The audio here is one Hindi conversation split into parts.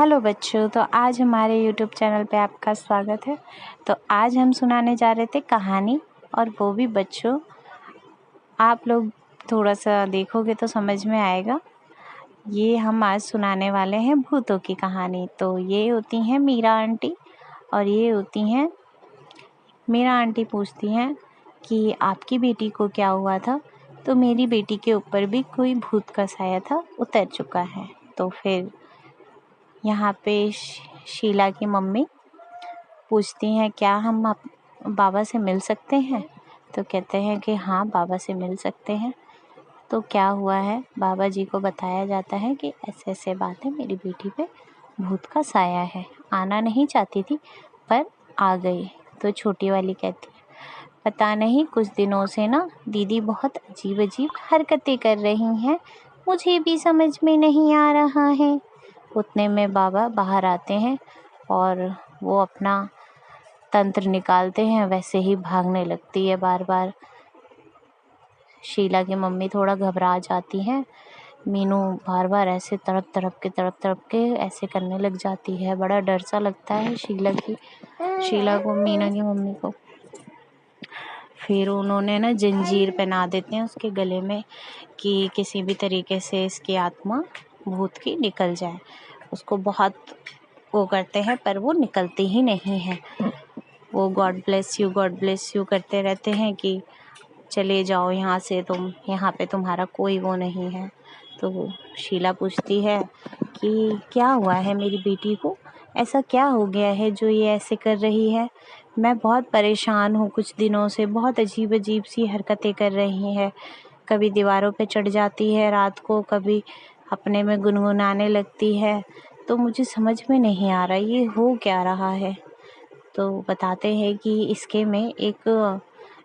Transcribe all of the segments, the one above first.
हेलो बच्चों, तो आज हमारे यूट्यूब चैनल पे आपका स्वागत है। तो आज हम सुनाने जा रहे थे कहानी, और वो भी बच्चों आप लोग थोड़ा सा देखोगे तो समझ में आएगा। ये हम आज सुनाने वाले हैं भूतों की कहानी। तो ये होती हैं मीरा आंटी, और ये होती हैं मीरा आंटी पूछती हैं कि आपकी बेटी को क्या हुआ था। तो मेरी बेटी के ऊपर भी कोई भूत का साया था, उतर चुका है। तो फिर यहाँ पे शीला की मम्मी पूछती हैं क्या हम बाबा से मिल सकते हैं। तो कहते हैं कि हाँ, बाबा से मिल सकते हैं। तो क्या हुआ है, बाबा जी को बताया जाता है कि ऐसे ऐसे बात है, मेरी बेटी पे भूत का साया है। आना नहीं चाहती थी पर आ गई। तो छोटी वाली कहती है पता नहीं कुछ दिनों से ना दीदी बहुत अजीब अजीब हरकतें कर रही हैं, मुझे भी समझ में नहीं आ रहा है। उतने में बाबा बाहर आते हैं और वो अपना तंत्र निकालते हैं। वैसे ही भागने लगती है बार बार। शीला की मम्मी थोड़ा घबरा जाती हैं। मीनू बार बार ऐसे तड़प तड़प के ऐसे करने लग जाती है। बड़ा डर सा लगता है शीला को, मीना की मम्मी को। फिर उन्होंने ना जंजीर पहना देते हैं उसके गले में कि किसी भी तरीके से इसकी आत्मा भूत की निकल जाए। उसको बहुत वो करते हैं पर वो निकलती ही नहीं है। वो गॉड ब्लेस यू करते रहते हैं कि चले जाओ यहाँ से, तुम यहाँ पे तुम्हारा कोई वो नहीं है। तो शीला पूछती है कि क्या हुआ है मेरी बेटी को, ऐसा क्या हो गया है जो ये ऐसे कर रही है। मैं बहुत परेशान हूँ कुछ दिनों से, बहुत अजीब अजीब सी हरकतें कर रही है। कभी दीवारों पे चढ़ जाती है रात को, कभी अपने में गुनगुनाने लगती है। तो मुझे समझ में नहीं आ रहा ये हो क्या रहा है। तो बताते हैं कि इसके में एक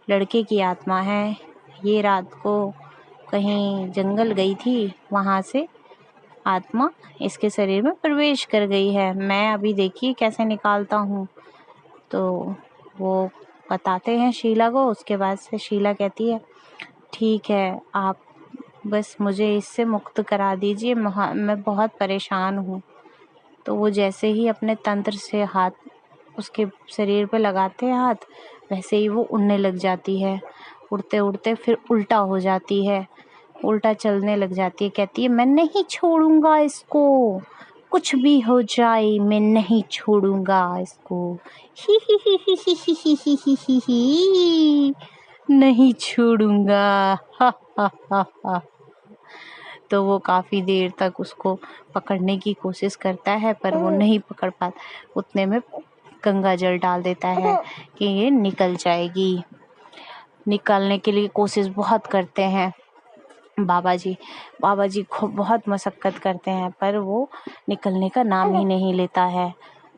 लड़के की आत्मा है। ये रात को कहीं जंगल गई थी, वहाँ से आत्मा इसके शरीर में प्रवेश कर गई है। मैं अभी देखिए कैसे निकालता हूँ। तो वो बताते हैं शीला को। उसके बाद से शीला कहती है ठीक है, आप बस मुझे इससे मुक्त करा दीजिए, मैं बहुत परेशान हूँ। तो वो जैसे ही अपने तंत्र से हाथ उसके शरीर पे लगाते हैं हाथ, वैसे ही वो उड़ने लग जाती है। उड़ते उड़ते फिर उल्टा हो जाती है, उल्टा चलने लग जाती है। कहती है मैं नहीं छोड़ूंगा इसको, कुछ भी हो जाए मैं नहीं छोड़ूंगा इसको। ही नहीं छोड़ूंगा। हा हा हा हा। तो वो काफ़ी देर तक उसको पकड़ने की कोशिश करता है पर वो नहीं पकड़ पाता। उतने में गंगा जल डाल देता है कि ये निकल जाएगी। निकालने के लिए कोशिश बहुत करते हैं बाबा जी खूब बहुत मशक्क़त करते हैं पर वो निकलने का नाम ही नहीं लेता है।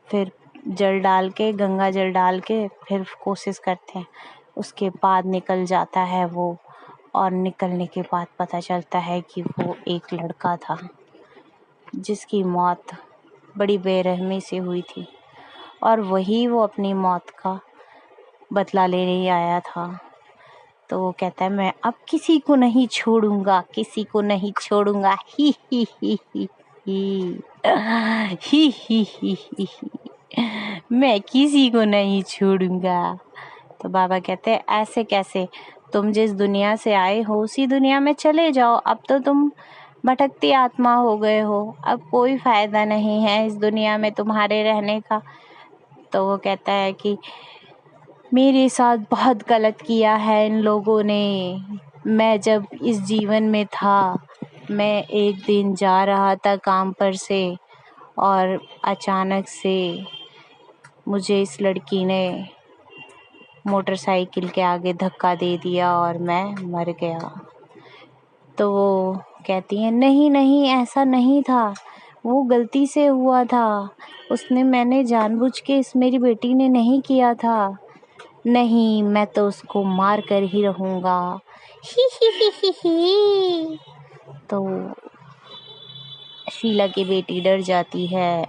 फिर गंगा जल डाल के फिर कोशिश करते हैं। उसके बाद निकल जाता है वो, और निकलने के बाद पता चलता है कि वो एक लड़का था जिसकी मौत बड़ी बेरहमी से हुई थी, और वही वो अपनी मौत का बदला लेने आया था। तो वो कहता है मैं अब किसी को नहीं छोड़ूंगा, किसी को नहीं छोड़ूंगा। ही ही ही ही ही ही ही ही ही मैं किसी को नहीं छोड़ूंगा। तो बाबा कहते हैं ऐसे कैसे, तुम जिस दुनिया से आए हो उसी दुनिया में चले जाओ। अब तो तुम भटकती आत्मा हो गए हो, अब कोई फायदा नहीं है इस दुनिया में तुम्हारे रहने का। तो वो कहता है कि मेरे साथ बहुत गलत किया है इन लोगों ने। मैं जब इस जीवन में था, मैं एक दिन जा रहा था काम पर से, और अचानक से मुझे इस लड़की ने मोटरसाइकिल के आगे धक्का दे दिया और मैं मर गया। तो वो कहती है नहीं नहीं, ऐसा नहीं था, वो गलती से हुआ था, मैंने जानबूझ के मेरी बेटी ने नहीं किया था। नहीं, मैं तो उसको मार कर ही रहूँगा। ही। तो शीला की बेटी डर जाती है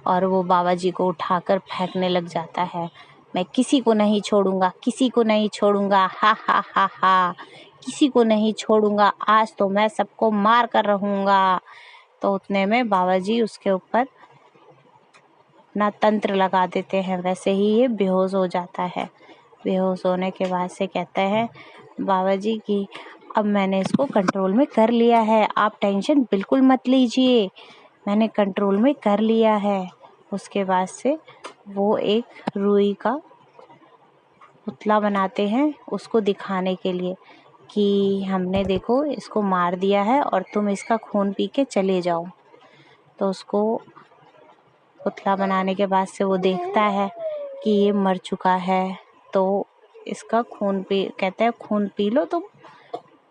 और वो बाबा जी को उठाकर फेंकने लग जाता है। मैं किसी को नहीं छोड़ूंगा, किसी को नहीं छोड़ूंगा, हा हा हा हा, किसी को नहीं छोड़ूंगा, आज तो मैं सबको मार कर रहूँगा। तो उतने में बाबा जी उसके ऊपर अपना तंत्र लगा देते हैं, वैसे ही ये बेहोश हो जाता है। बेहोश होने के बाद से कहते हैं बाबा जी कि अब मैंने इसको कंट्रोल में कर लिया है, आप टेंशन बिल्कुल मत लीजिए, मैंने कंट्रोल में कर लिया है। उसके बाद से वो एक रुई का पुतला बनाते हैं उसको दिखाने के लिए कि हमने देखो इसको मार दिया है और तुम इसका खून पी के चले जाओ। तो उसको पुतला बनाने के बाद से वो देखता है कि ये मर चुका है, तो इसका खून पी, कहते हैं खून पी लो तुम।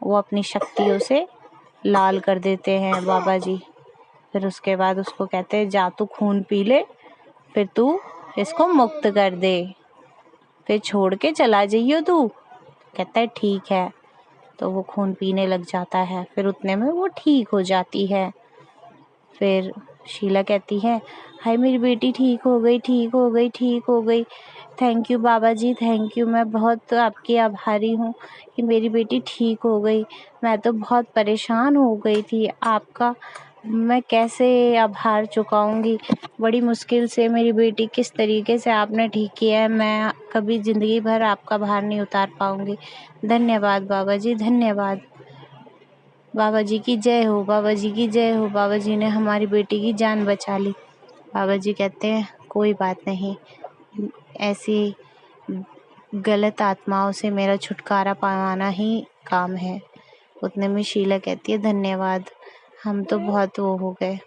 वो अपनी शक्तियों से लाल कर देते हैं बाबा जी। फिर उसके बाद उसको कहते हैं जा तू खून पी ले, फिर तू इसको मुक्त कर दे, फिर छोड़ के चला जाइयो तू। कहता है ठीक है। तो वो खून पीने लग जाता है, फिर उतने में वो ठीक हो जाती है। फिर शीला कहती है हाय मेरी बेटी ठीक हो गई, ठीक हो गई, ठीक हो गई, थैंक यू बाबा जी, थैंक यू, मैं बहुत आपकी आभारी हूँ कि मेरी बेटी ठीक हो गई। मैं तो बहुत परेशान हो गई थी, आपका मैं कैसे आभार चुकाऊंगी। बड़ी मुश्किल से मेरी बेटी किस तरीके से आपने ठीक किया है, मैं कभी ज़िंदगी भर आपका भार नहीं उतार पाऊंगी। धन्यवाद बाबा जी, धन्यवाद। बाबा जी की जय हो, बाबा जी की जय हो, बाबा जी ने हमारी बेटी की जान बचा ली। बाबा जी कहते हैं कोई बात नहीं, ऐसी गलत आत्माओं से मेरा छुटकारा पाना ही काम है। उतने में शीला कहती है धन्यवाद, हम तो बहुत वो हो गए।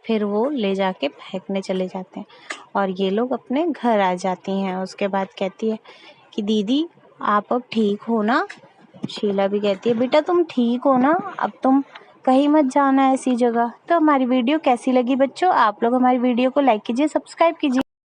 फिर वो ले जाके फेंकने चले जाते हैं और ये लोग अपने घर आ जाती हैं। उसके बाद कहती है कि दीदी आप अब ठीक हो ना। शीला भी कहती है बेटा तुम ठीक हो ना, अब तुम कहीं मत जाना ऐसी जगह। तो हमारी वीडियो कैसी लगी बच्चों, आप लोग हमारी वीडियो को लाइक कीजिए, सब्सक्राइब कीजिए।